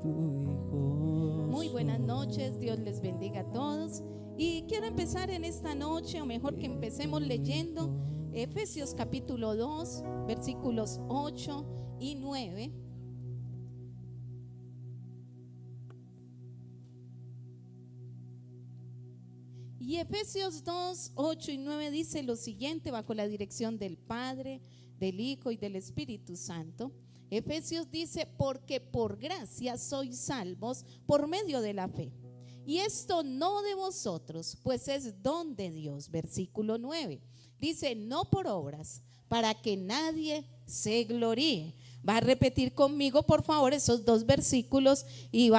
tu Hijo. Muy buenas noches, Dios les bendiga a todos. Y quiero empezar en esta noche, o mejor que empecemos leyendo Efesios capítulo 2, versículos 8 y 9. Y Efesios 2, 8 y 9 dice lo siguiente, bajo la dirección del Padre, del Hijo y del Espíritu Santo. Efesios dice: porque por gracia sois salvos por medio de la fe. Y esto no de vosotros, pues es don de Dios. Versículo 9 dice: no por obras, para que nadie se gloríe. Va a repetir conmigo, por favor, esos dos versículos y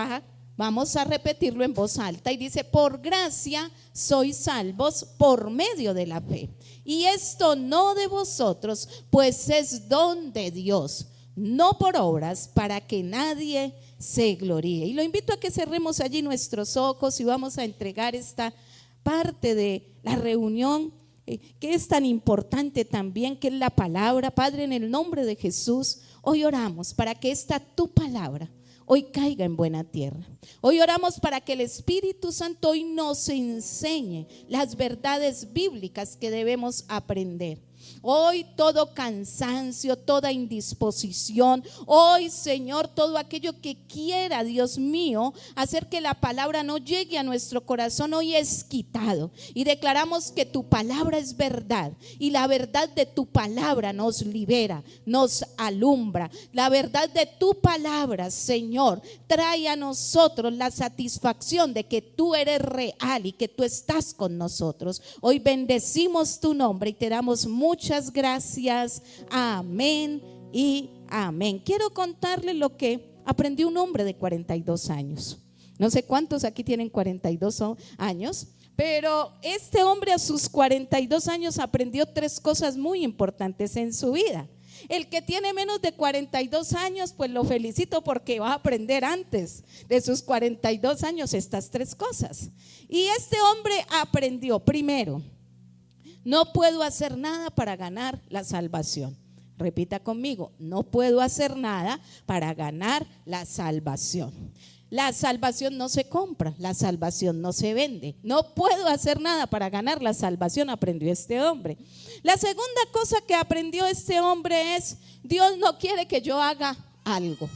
vamos a repetirlo en voz alta. Y dice: por gracia sois salvos por medio de la fe. Y esto no de vosotros, pues es don de Dios, no por obras, para que nadie se gloríe. Y lo invito a que cerremos allí nuestros ojos y vamos a entregar esta parte de la reunión que es tan importante también, que es la palabra. Padre, en el nombre de Jesús, hoy oramos para que esta tu palabra hoy caiga en buena tierra. Hoy oramos para que el Espíritu Santo hoy nos enseñe las verdades bíblicas que debemos aprender. Hoy todo cansancio, toda indisposición, hoy, Señor, todo aquello que quiera, Dios mío, hacer que la palabra no llegue a nuestro corazón, hoy es quitado. Y declaramos que tu palabra es verdad, y la verdad de tu palabra nos libera, nos alumbra. La verdad de tu palabra, Señor, trae a nosotros la satisfacción de que tú eres real y que tú estás con nosotros. Hoy bendecimos tu nombre y te damos muchas gracias. Amén y amén. Quiero contarles lo que aprendió un hombre de 42 años. No sé cuántos aquí tienen 42 años, pero este hombre a sus 42 años aprendió tres cosas muy importantes en su vida. El que tiene menos de 42 años, pues lo felicito porque va a aprender antes de sus 42 años estas tres cosas. Y este hombre aprendió, primero, no puedo hacer nada para ganar la salvación. Repita conmigo: no puedo hacer nada para ganar la salvación. La salvación no se compra, la salvación no se vende. No puedo hacer nada para ganar la salvación, aprendió este hombre. La segunda cosa que aprendió este hombre es: Dios no quiere que yo haga algo.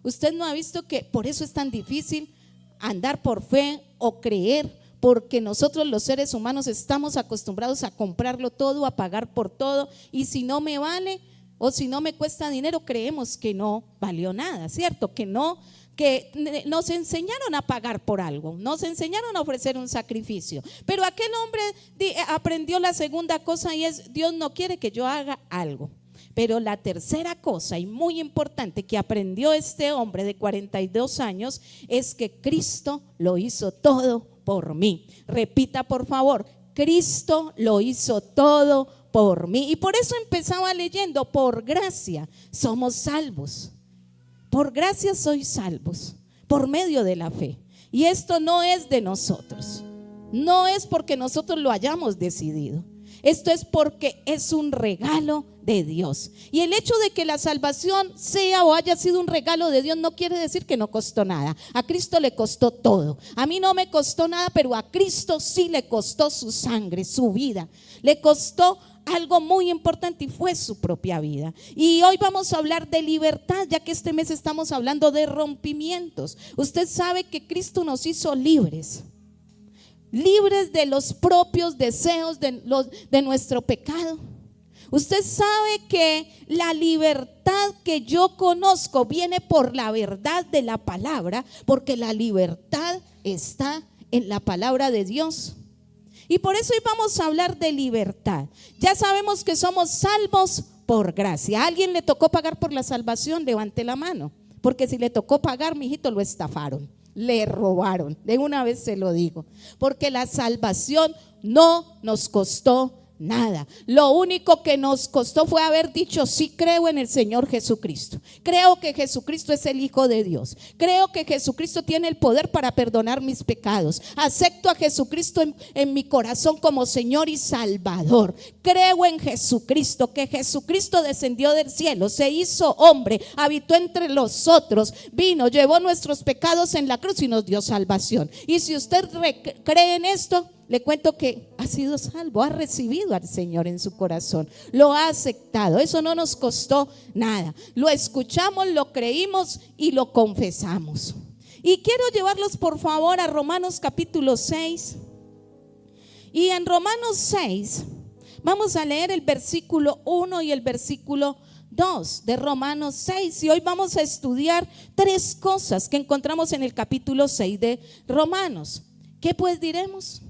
Usted no ha visto que por eso es tan difícil andar por fe o creer, porque nosotros los seres humanos estamos acostumbrados a comprarlo todo, a pagar por todo, y si no me vale o si no me cuesta dinero, creemos que no valió nada, ¿cierto? Que nos enseñaron a pagar por algo, nos enseñaron a ofrecer un sacrificio. Pero aquel hombre aprendió la segunda cosa, y es: Dios no quiere que yo haga algo. Pero la tercera cosa, y muy importante, que aprendió este hombre de 42 años es que Cristo lo hizo todo por mí. Repita por favor: Cristo lo hizo todo por mí. Y por eso empezaba leyendo: por gracia somos salvos. Por gracia sois salvos por medio de la fe. Y esto no es de nosotros, no es porque nosotros lo hayamos decidido. Esto es porque es un regalo de Dios. Y el hecho de que la salvación sea o haya sido un regalo de Dios no quiere decir que no costó nada. A Cristo le costó todo. A mí no me costó nada, pero a Cristo sí le costó su sangre, su vida. Le costó algo muy importante, y fue su propia vida. Y hoy vamos a hablar de libertad, ya que este mes estamos hablando de rompimientos. Usted sabe que Cristo nos hizo libres. Libres de los propios deseos de nuestro pecado. Usted sabe que la libertad que yo conozco viene por la verdad de la palabra, porque la libertad está en la palabra de Dios. Y por eso hoy vamos a hablar de libertad. Ya sabemos que somos salvos por gracia. ¿A alguien le tocó pagar por la salvación? Levante la mano, porque si le tocó pagar, mijito, lo estafaron. Le robaron, de una vez se lo digo, porque la salvación no nos costó nada. Lo único que nos costó fue haber dicho: sí, creo en el Señor Jesucristo. Creo que Jesucristo es el Hijo de Dios. Creo que Jesucristo tiene el poder para perdonar mis pecados. Acepto a Jesucristo en mi corazón como Señor y Salvador. Creo en Jesucristo, que Jesucristo descendió del cielo, se hizo hombre, habitó entre nosotros, vino, llevó nuestros pecados en la cruz y nos dio salvación. Y si usted cree en esto, le cuento que ha sido salvo, ha recibido al Señor en su corazón, lo ha aceptado. Eso no nos costó nada. Lo escuchamos, lo creímos y lo confesamos. Y quiero llevarlos por favor a Romanos capítulo 6. Y en Romanos 6 vamos a leer el versículo 1 y el versículo 2 de Romanos 6. Y hoy vamos a estudiar 3 cosas que encontramos en el capítulo 6 de Romanos. ¿Qué pues diremos?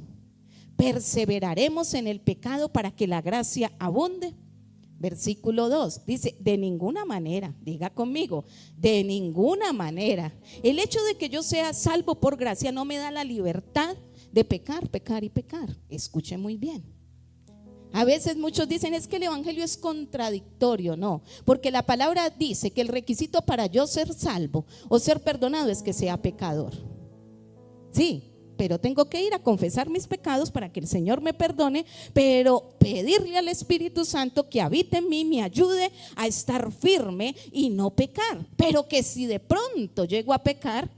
¿Perseveraremos en el pecado para que la gracia abunde? Versículo 2 dice: de ninguna manera. Diga conmigo: de ninguna manera. El hecho de que yo sea salvo por gracia no me da la libertad de pecar, pecar y pecar. Escuche muy bien. A veces muchos dicen: es que el evangelio es contradictorio. No, porque la palabra dice que el requisito para yo ser salvo o ser perdonado es que sea pecador. Sí, pero tengo que ir a confesar mis pecados para que el Señor me perdone, pero pedirle al Espíritu Santo que habite en mí, me ayude a estar firme y no pecar. Pero que si de pronto llego a pecar,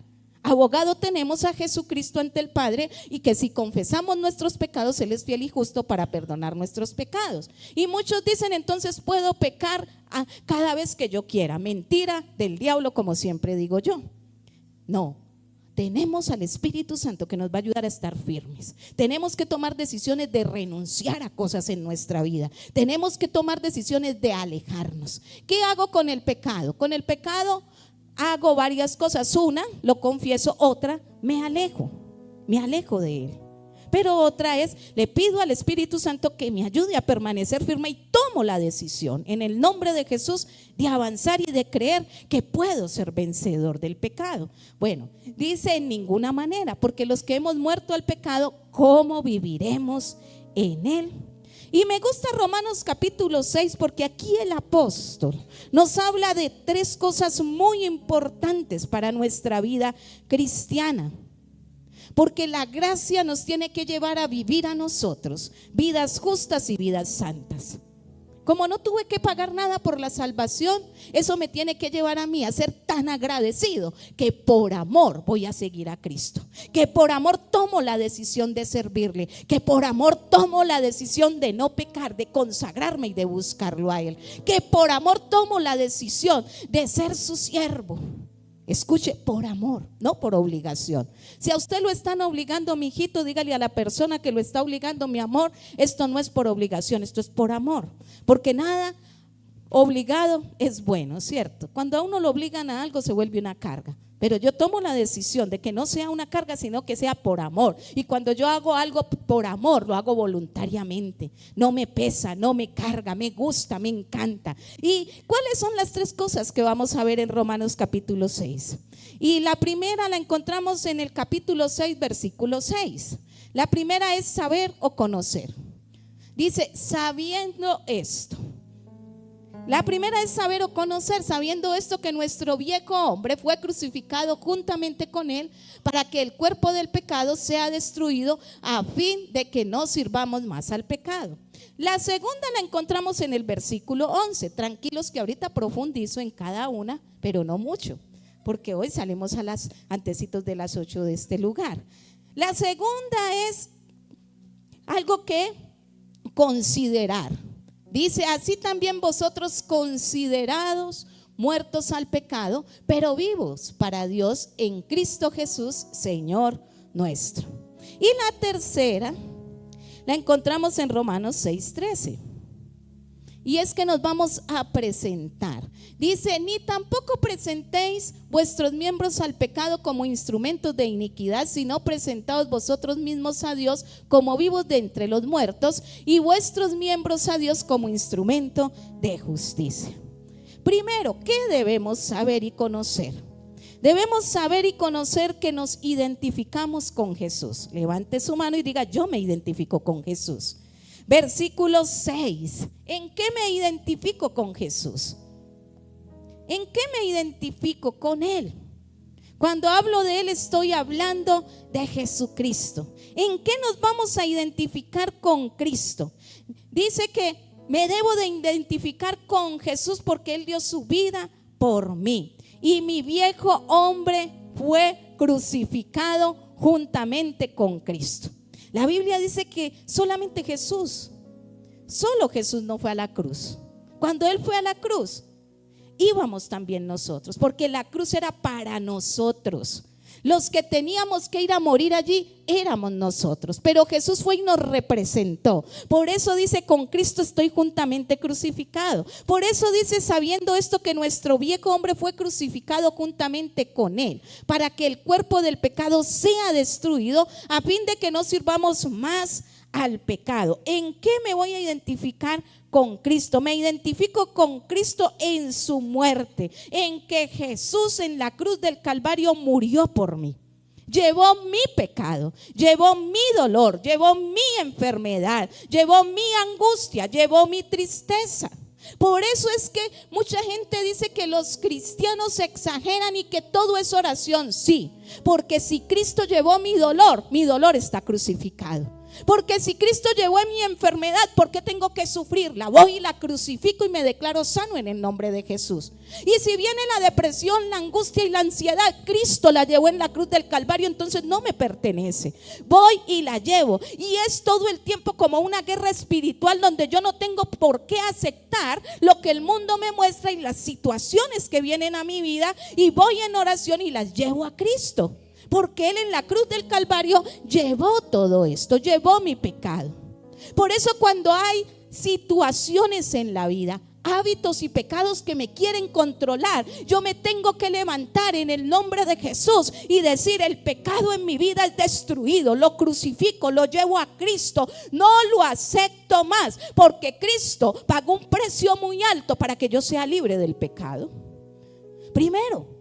abogado tenemos a Jesucristo ante el Padre, y que si confesamos nuestros pecados, Él es fiel y justo para perdonar nuestros pecados. Y muchos dicen: entonces puedo pecar cada vez que yo quiera. Mentira del diablo, como siempre digo yo. No. Tenemos al Espíritu Santo que nos va a ayudar a estar firmes. Tenemos que tomar decisiones de renunciar a cosas en nuestra vida. Tenemos que tomar decisiones de alejarnos. ¿Qué hago con el pecado? Con el pecado hago varias cosas. Una, lo confieso. Otra, me alejo de él. Pero otra es: le pido al Espíritu Santo que me ayude a permanecer firme, y tomo la decisión en el nombre de Jesús de avanzar y de creer que puedo ser vencedor del pecado. Bueno, dice: en ninguna manera, porque los que hemos muerto al pecado, ¿cómo viviremos en él? Y me gusta Romanos capítulo 6, porque aquí el apóstol nos habla de 3 cosas muy importantes para nuestra vida cristiana. Porque la gracia nos tiene que llevar a vivir a nosotros vidas justas y vidas santas. Como no tuve que pagar nada por la salvación, eso me tiene que llevar a mí a ser tan agradecido que por amor voy a seguir a Cristo, que por amor tomo la decisión de servirle, que por amor tomo la decisión de no pecar, de consagrarme y de buscarlo a Él, que por amor tomo la decisión de ser su siervo. Escuche, por amor, no por obligación. Si a usted lo están obligando, mi hijito, dígale a la persona que lo está obligando: mi amor, esto no es por obligación, esto es por amor. Porque nada obligado es bueno, ¿cierto? Cuando a uno lo obligan a algo, se vuelve una carga. Pero yo tomo la decisión de que no sea una carga, sino que sea por amor. Y cuando yo hago algo por amor, lo hago voluntariamente. No me pesa, no me carga, me gusta, me encanta. ¿Y cuáles son las 3 cosas que vamos a ver en Romanos capítulo 6? Y la primera la encontramos en el capítulo 6, versículo 6. La primera es saber o conocer. Dice: sabiendo esto. La primera es saber o conocer, sabiendo esto, que nuestro viejo hombre fue crucificado juntamente con él, para que el cuerpo del pecado sea destruido, a fin de que no sirvamos más al pecado. La segunda la encontramos en el versículo 11. Tranquilos que ahorita profundizo en cada una, pero no mucho, porque hoy salimos a las antecitos de las 8 de este lugar. La segunda es algo que considerar. Dice: así también vosotros, considerados muertos al pecado, pero vivos para Dios en Cristo Jesús, Señor nuestro. Y la tercera la encontramos en Romanos 6:13. Y es que nos vamos a presentar. Dice: ni tampoco presentéis vuestros miembros al pecado como instrumentos de iniquidad, sino presentaos vosotros mismos a Dios como vivos de entre los muertos, y vuestros miembros a Dios como instrumento de justicia. Primero, ¿qué debemos saber y conocer? Debemos saber y conocer que nos identificamos con Jesús. Levante su mano y diga: yo me identifico con Jesús. versículo 6. ¿En qué me identifico con Jesús? ¿En qué me identifico con Él? Cuando hablo de Él estoy hablando de Jesucristo. ¿En qué nos vamos a identificar con Cristo? Dice que me debo de identificar con Jesús porque Él dio su vida por mí. Y mi viejo hombre fue crucificado juntamente con Cristo. La Biblia dice que solamente Jesús, solo Jesús no fue a la cruz. Cuando Él fue a la cruz, íbamos también nosotros, porque la cruz era para nosotros. Los que teníamos que ir a morir allí éramos nosotros, pero Jesús fue y nos representó. Por eso dice: con Cristo estoy juntamente crucificado. Por eso dice: sabiendo esto, que nuestro viejo hombre fue crucificado juntamente con Él, para que el cuerpo del pecado sea destruido, a fin de que no sirvamos más al pecado. ¿En qué me voy a identificar con Cristo? Me identifico con Cristo en su muerte, en que Jesús en la cruz del Calvario murió por mí. Llevó mi pecado, llevó mi dolor, llevó mi enfermedad, llevó mi angustia, llevó mi tristeza. Por eso es que mucha gente dice que los cristianos exageran y que todo es oración. Sí, porque si Cristo llevó mi dolor está crucificado. Porque si Cristo llevó mi enfermedad, ¿por qué tengo que sufrirla? Voy y la crucifico y me declaro sano en el nombre de Jesús. Y si viene la depresión, la angustia y la ansiedad, Cristo la llevó en la cruz del Calvario, entonces no me pertenece. Voy y la llevo. Y es todo el tiempo como una guerra espiritual donde yo no tengo por qué aceptar lo que el mundo me muestra y las situaciones que vienen a mi vida, y voy en oración y las llevo a Cristo. Porque Él en la cruz del Calvario llevó todo esto, llevó mi pecado. Por eso cuando hay situaciones en la vida, hábitos y pecados que me quieren controlar, yo me tengo que levantar en el nombre de Jesús y decir: el pecado en mi vida es destruido, lo crucifico, lo llevo a Cristo, no lo acepto más, porque Cristo pagó un precio muy alto para que yo sea libre del pecado. Primero,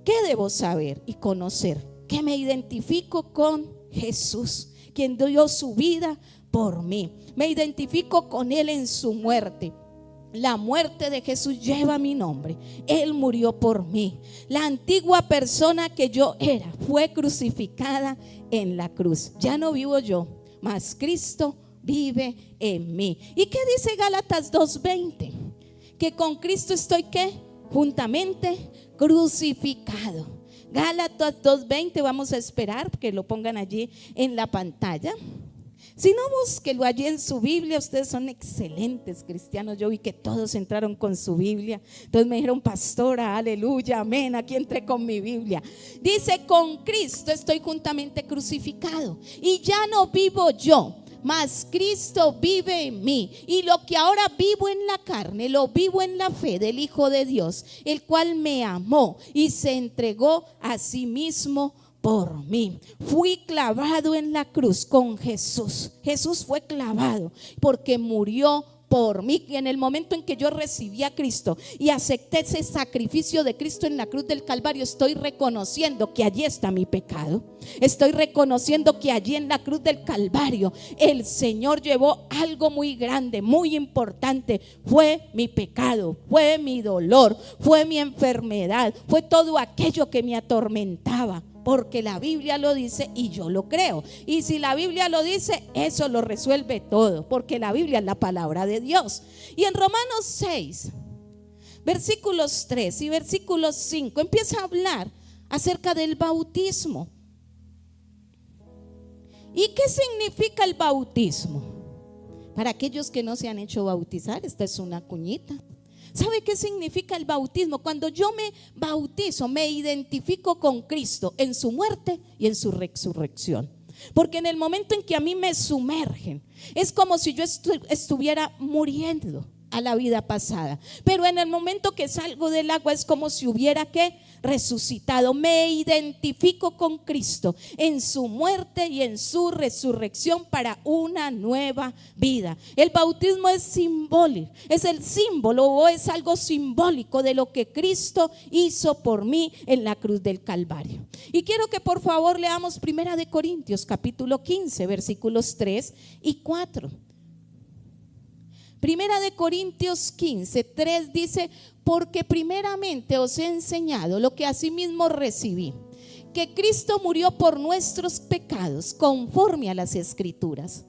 ¿qué debo saber y conocer? Que me identifico con Jesús, quien dio su vida por mí. Me identifico con Él en su muerte. La muerte de Jesús lleva mi nombre. Él murió por mí. La antigua persona que yo era fue crucificada en la cruz. Ya no vivo yo, mas Cristo vive en mí. ¿Y qué dice Gálatas 2:20? Que con Cristo estoy ¿qué? Juntamente crucificado. Gálatas 2:20, vamos a esperar que lo pongan allí en la pantalla. Si no, búsquelo allí en su Biblia. Ustedes son excelentes cristianos. Yo vi que todos entraron con su Biblia. Entonces me dijeron: pastora, aleluya, amén, aquí entré con mi Biblia. Dice: con Cristo estoy juntamente crucificado, y ya no vivo yo, mas Cristo vive en mí. Y lo que ahora vivo en la carne, lo vivo en la fe del Hijo de Dios, el cual me amó y se entregó a sí mismo por mí. Fui clavado en la cruz con Jesús. Jesús fue clavado porque murió por mí. Y en el momento en que yo recibí a Cristo y acepté ese sacrificio de Cristo en la cruz del Calvario, estoy reconociendo que allí está mi pecado. Estoy reconociendo que allí en la cruz del Calvario el Señor llevó algo muy grande, muy importante. Fue mi pecado, fue mi dolor, fue mi enfermedad, fue todo aquello que me atormentaba. Porque la Biblia lo dice y yo lo creo. Y si la Biblia lo dice, eso lo resuelve todo, porque la Biblia es la palabra de Dios. Y en Romanos 6, versículos 3 y versículos 5, empieza a hablar acerca del bautismo. ¿Y qué significa el bautismo? Para aquellos que no se han hecho bautizar, esta es una cuñita. ¿Sabe qué significa el bautismo? Cuando yo me bautizo, me identifico con Cristo en su muerte y en su resurrección. Porque en el momento en que a mí me sumergen, es como si yo estuviera muriendo a la vida pasada. Pero en el momento que salgo del agua es como si hubiera resucitado. Me identifico con Cristo en su muerte y en su resurrección para una nueva vida. El bautismo es simbólico, es el símbolo o es algo simbólico de lo que Cristo hizo por mí en la cruz del Calvario. Y quiero que por favor leamos 1 Corintios capítulo 15 versículos 3 y 4. Primera de Corintios 15:3 dice: porque primeramente os he enseñado lo que asimismo recibí, que Cristo murió por nuestros pecados conforme a las Escrituras,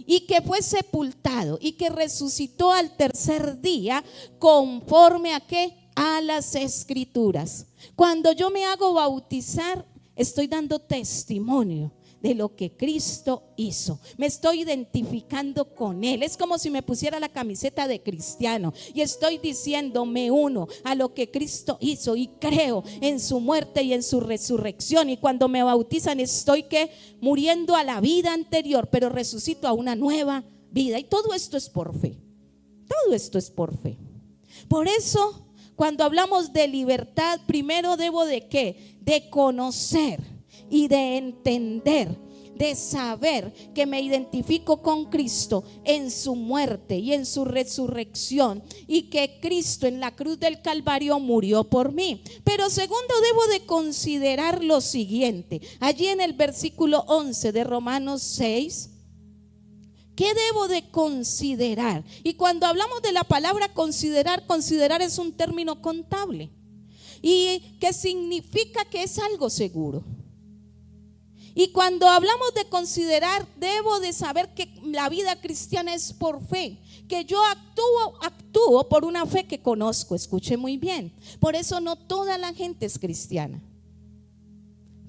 y que fue sepultado y que resucitó al tercer día conforme a ¿qué? A las Escrituras. Cuando yo me hago bautizar, estoy dando testimonio de lo que Cristo hizo. Me estoy identificando con Él. Es como si me pusiera la camiseta de cristiano y estoy diciendo: me uno a lo que Cristo hizo y creo en su muerte y en su resurrección. Y cuando me bautizan, estoy ¿qué? Muriendo a la vida anterior, pero resucito a una nueva vida. Y todo esto es por fe. Todo esto es por fe. Por eso, cuando hablamos de libertad, primero debo de ¿qué? De conocer y de entender, de saber que me identifico con Cristo en su muerte y en su resurrección, y que Cristo en la cruz del Calvario murió por mí. Pero segundo, debo de considerar lo siguiente. Allí en el versículo 11 de Romanos 6, ¿qué debo de considerar? Y cuando hablamos de la palabra considerar, considerar es un término contable, y que significa que es algo seguro. Y cuando hablamos de considerar, debo de saber que la vida cristiana es por fe, que yo actúo por una fe que conozco. Escuche muy bien. Por eso no toda la gente es cristiana,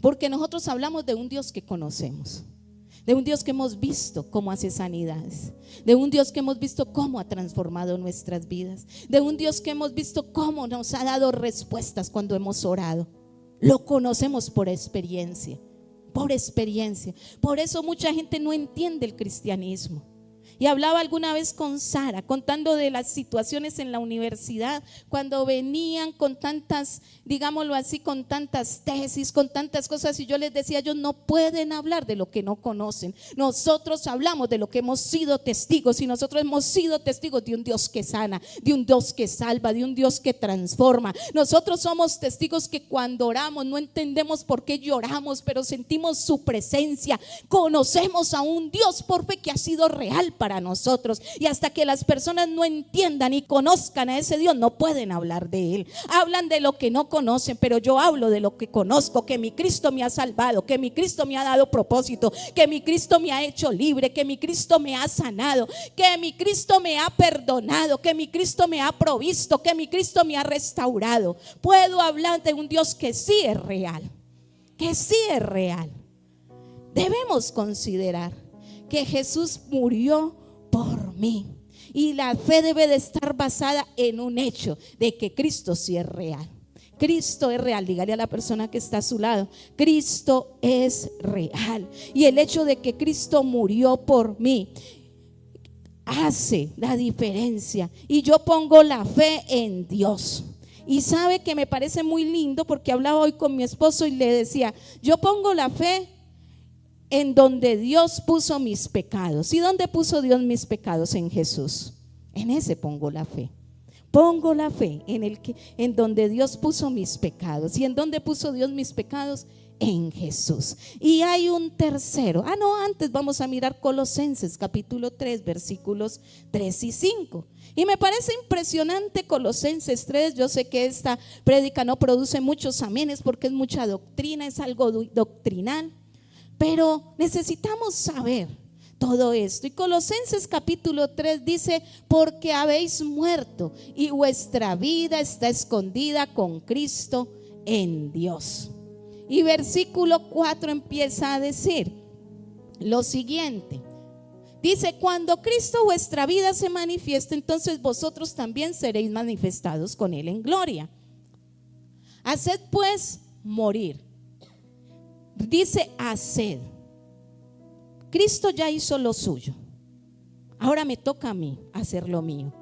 porque nosotros hablamos de un Dios que conocemos, de un Dios que hemos visto cómo hace sanidades, de un Dios que hemos visto cómo ha transformado nuestras vidas, de un Dios que hemos visto cómo nos ha dado respuestas cuando hemos orado. Lo conocemos por experiencia. Por experiencia. Por eso mucha gente no entiende el cristianismo. Y hablaba alguna vez con Sara, contando de las situaciones en la universidad, cuando venían con tantas, digámoslo así, con tantas tesis, con tantas cosas, y yo les decía: ellos no pueden hablar de lo que no conocen. Nosotros hablamos de lo que hemos sido testigos, y nosotros hemos sido testigos de un Dios que sana, de un Dios que salva, de un Dios que transforma. Nosotros somos testigos que cuando oramos no entendemos por qué lloramos, pero sentimos su presencia. Conocemos a un Dios por fe que ha sido real para nosotros, y hasta que las personas no entiendan y conozcan a ese Dios, no pueden hablar de Él. Hablan de lo que no conocen, pero yo hablo de lo que conozco, que mi Cristo me ha salvado, que mi Cristo me ha dado propósito, que mi Cristo me ha hecho libre, que mi Cristo me ha sanado, que mi Cristo me ha perdonado, que mi Cristo me ha provisto, que mi Cristo me ha restaurado. Puedo hablar de un Dios que sí es real, que sí es real. Debemos considerar que Jesús murió por mí, y la fe debe de estar basada en un hecho de que Cristo sí es real. Cristo es real. Dígale a la persona que está a su lado: Cristo es real. Y el hecho de que Cristo murió por mí hace la diferencia, y yo pongo la fe en Dios. Y sabe que me parece muy lindo, porque hablaba hoy con mi esposo y le decía: yo pongo la fe en donde Dios puso mis pecados. ¿Y dónde puso Dios mis pecados? En Jesús. En ese pongo la fe. Pongo la fe en donde Dios puso mis pecados. ¿Y en dónde puso Dios mis pecados? En Jesús. Y hay un tercero. Antes vamos a mirar Colosenses capítulo 3 versículos 3 y 5. Y me parece impresionante Colosenses 3. Yo sé que esta prédica no produce muchos amenes porque es mucha doctrina, es algo doctrinal, pero necesitamos saber todo esto. Y Colosenses capítulo 3 dice: porque habéis muerto y vuestra vida está escondida con Cristo en Dios. Y versículo 4 empieza a decir lo siguiente. Dice: cuando Cristo vuestra vida se manifieste, entonces vosotros también seréis manifestados con Él en gloria. Haced pues morir. Dice haced. Cristo ya hizo lo suyo. Ahora me toca a mí hacer lo mío.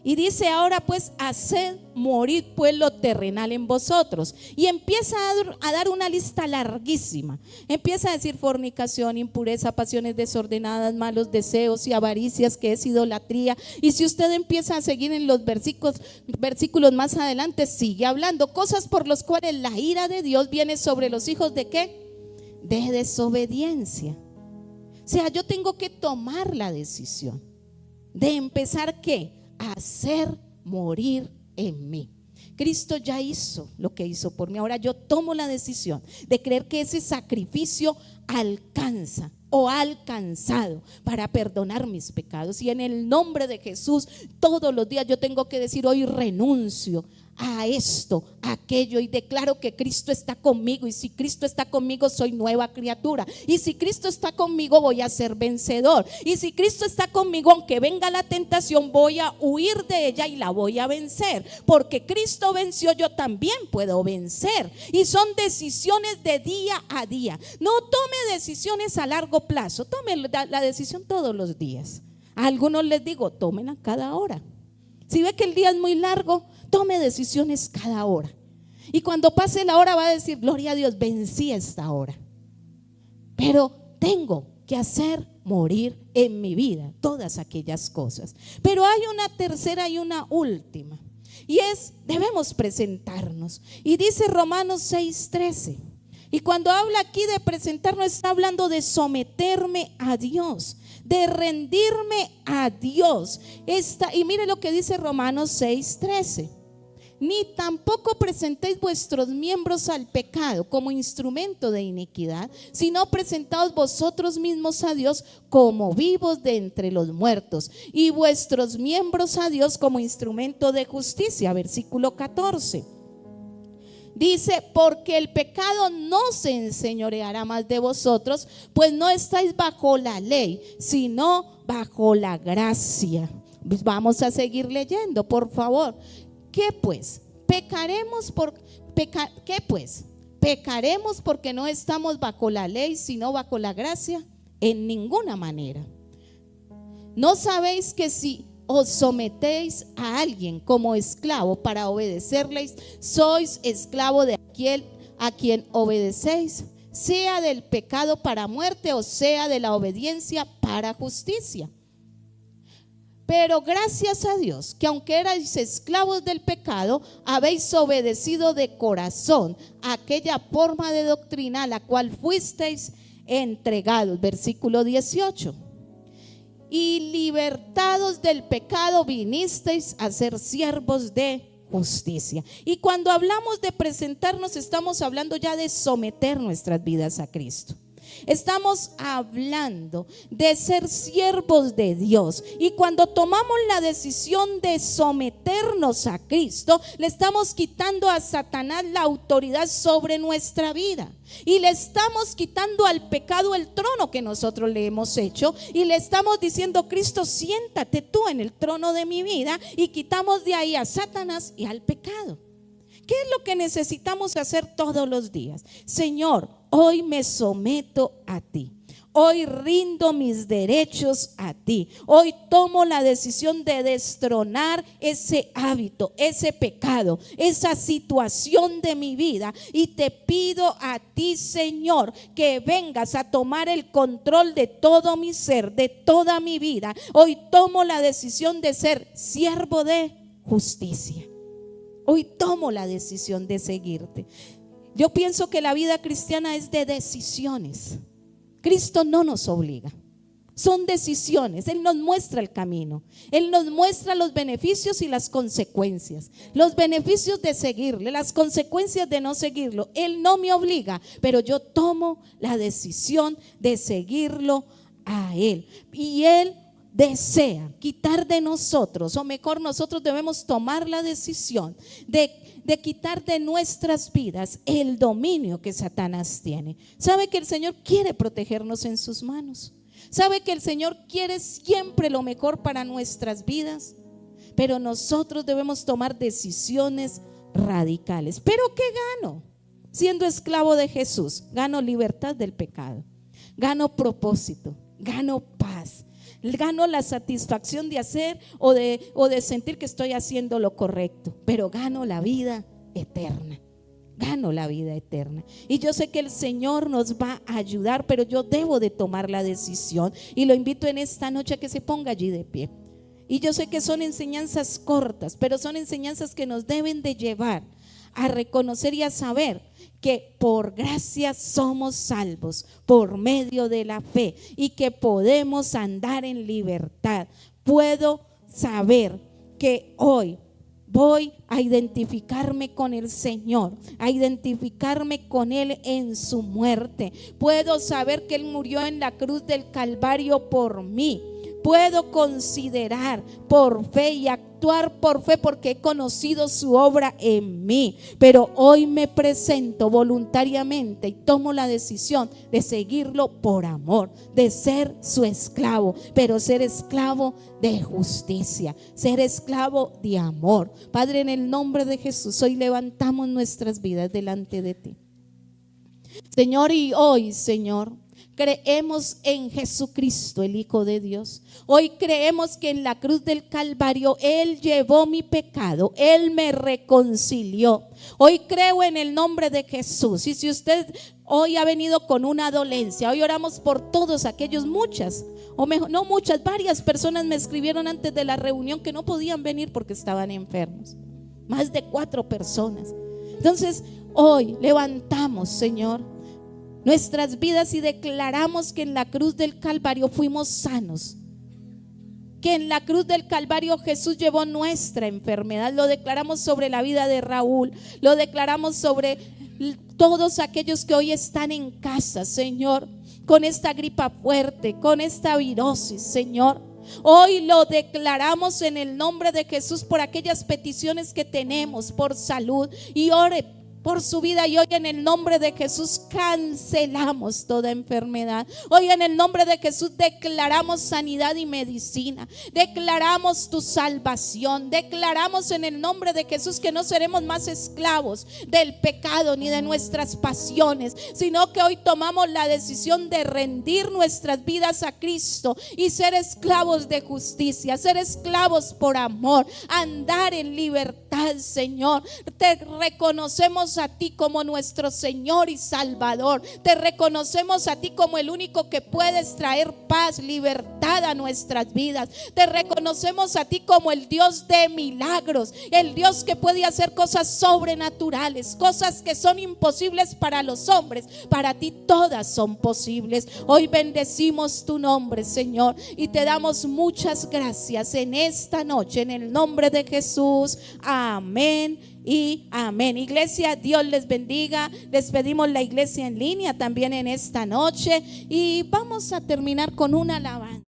Y dice: ahora pues haced morir pues lo terrenal en vosotros. Y empieza a dar una lista larguísima. Empieza a decir: fornicación, impureza, pasiones desordenadas, malos deseos y avaricias, que es idolatría. Y si usted empieza a seguir en los versículos más adelante, sigue hablando cosas por las cuales la ira de Dios viene sobre los hijos de ¿qué? De desobediencia. O sea, yo tengo que tomar la decisión. de empezar ¿qué? A hacer morir en mí. Cristo ya hizo lo que hizo por mí. Ahora yo tomo la decisión de creer que ese sacrificio alcanza o ha alcanzado para perdonar mis pecados. Y en el nombre de Jesús, todos los días yo tengo que decir: hoy renuncio a esto, a aquello, y declaro que Cristo está conmigo. Y si Cristo está conmigo, soy nueva criatura. Y si Cristo está conmigo, voy a ser vencedor. Y si Cristo está conmigo, aunque venga la tentación, voy a huir de ella y la voy a vencer. Porque Cristo venció, yo también puedo vencer. Y son decisiones de día a día. No tome decisiones a largo plazo, tome la decisión todos los días. A algunos les digo: tómenla cada hora. Si ve que el día es muy largo, tome decisiones cada hora. Y cuando pase la hora va a decir: gloria a Dios, vencí esta hora. Pero tengo que hacer morir en mi vida todas aquellas cosas. Pero hay una tercera y una última, y es: debemos presentarnos. Y dice Romanos 6:13. Y cuando habla aquí de presentarnos, está hablando de someterme a Dios, de rendirme a Dios. Y mire lo que dice Romanos 6:13. Ni tampoco presentéis vuestros miembros al pecado como instrumento de iniquidad, sino presentaos vosotros mismos a Dios como vivos de entre los muertos, y vuestros miembros a Dios como instrumento de justicia. Versículo 14. Dice: porque el pecado no se enseñoreará más de vosotros, pues no estáis bajo la ley, sino bajo la gracia. Vamos a seguir leyendo, por favor. ¿Qué pues? ¿Qué pues? ¿Pecaremos porque no estamos bajo la ley, sino bajo la gracia? En ninguna manera. ¿No sabéis que si os sometéis a alguien como esclavo para obedecerles, sois esclavo de aquel a quien obedecéis, sea del pecado para muerte o sea de la obediencia para justicia? Pero gracias a Dios que aunque erais esclavos del pecado, habéis obedecido de corazón a aquella forma de doctrina a la cual fuisteis entregados. Versículo 18. Y libertados del pecado vinisteis a ser siervos de justicia. Y cuando hablamos de presentarnos, estamos hablando ya de someter nuestras vidas a Cristo. Estamos hablando de ser siervos de Dios. Y cuando tomamos la decisión de someternos a Cristo, le estamos quitando a Satanás la autoridad sobre nuestra vida. Y le estamos quitando al pecado el trono que nosotros le hemos hecho. Y le estamos diciendo: Cristo, siéntate tú en el trono de mi vida. Y quitamos de ahí a Satanás y al pecado. ¿Qué es lo que necesitamos hacer todos los días? Señor, hoy me someto a ti. Hoy rindo mis derechos a ti. Hoy tomo la decisión de destronar ese hábito, ese pecado, esa situación de mi vida. Y te pido a ti, Señor, que vengas a tomar el control de todo mi ser, de toda mi vida. Hoy tomo la decisión de ser siervo de justicia. Hoy tomo la decisión de seguirte. Yo pienso que la vida cristiana es de decisiones. Cristo no nos obliga, son decisiones. Él nos muestra el camino, Él nos muestra los beneficios y las consecuencias. Los beneficios de seguirle, las consecuencias de no seguirlo. Él no me obliga, pero yo tomo la decisión de seguirlo a Él. Y Él desea quitar de nosotros, o mejor, nosotros debemos tomar la decisión de quitar de nuestras vidas el dominio que Satanás tiene. Sabe que el Señor quiere protegernos en sus manos. Sabe que el Señor quiere siempre lo mejor para nuestras vidas, pero nosotros debemos tomar decisiones radicales. ¿Pero qué gano siendo esclavo de Jesús? Gano libertad del pecado, gano propósito, gano paz, gano la satisfacción de hacer o de sentir que estoy haciendo lo correcto, pero gano la vida eterna. Gano la vida eterna. Y yo sé que el Señor nos va a ayudar, pero yo debo de tomar la decisión. Y lo invito en esta noche a que se ponga allí de pie. Y yo sé que son enseñanzas cortas, pero son enseñanzas que nos deben de llevar a reconocer y a saber que por gracia somos salvos por medio de la fe y que podemos andar en libertad, puedo saber que hoy voy a identificarme con el Señor, a identificarme con Él en su muerte. Puedo saber que Él murió en la cruz del Calvario por mí. Puedo considerar por fe y actuar por fe porque he conocido su obra en mí. Pero hoy me presento voluntariamente y tomo la decisión de seguirlo por amor, de ser su esclavo, pero ser esclavo de justicia, ser esclavo de amor. Padre, en el nombre de Jesús, hoy levantamos nuestras vidas delante de ti, Señor, y hoy, Señor, creemos en Jesucristo, el Hijo de Dios. Hoy creemos que en la cruz del Calvario Él llevó mi pecado, Él me reconcilió. Hoy creo en el nombre de Jesús. Y si usted hoy ha venido con una dolencia, hoy oramos por todos aquellos, muchas, o mejor, no muchas, varias personas me escribieron antes de la reunión que no podían venir porque estaban enfermos. Más de 4 personas. Entonces hoy levantamos, Señor, nuestras vidas y declaramos que en la cruz del Calvario fuimos sanos, que en la cruz del Calvario Jesús llevó nuestra enfermedad. Lo declaramos sobre la vida de Raúl, lo declaramos sobre todos aquellos que hoy están en casa, Señor, con esta gripa fuerte, con esta virosis, Señor. Hoy lo declaramos en el nombre de Jesús por aquellas peticiones que tenemos por salud, y ore por su vida. Y hoy en el nombre de Jesús cancelamos toda enfermedad. Hoy en el nombre de Jesús declaramos sanidad y medicina. Declaramos tu salvación. Declaramos en el nombre de Jesús que no seremos más esclavos del pecado ni de nuestras pasiones, sino que hoy tomamos la decisión de rendir nuestras vidas a Cristo y ser esclavos de justicia, ser esclavos por amor, andar en libertad, Señor. Te reconocemos a ti como nuestro Señor y Salvador. Te reconocemos a ti como el único que puedes traer paz, libertad a nuestras vidas. Te reconocemos a ti como el Dios de milagros, el Dios que puede hacer cosas sobrenaturales, cosas que son imposibles para los hombres. Para ti todas son posibles. Hoy bendecimos tu nombre, Señor, y te damos muchas gracias en esta noche, en el nombre de Jesús. Amén y amén. Iglesia, Dios les bendiga. Les pedimos la iglesia en línea también en esta noche, y vamos a terminar con una alabanza.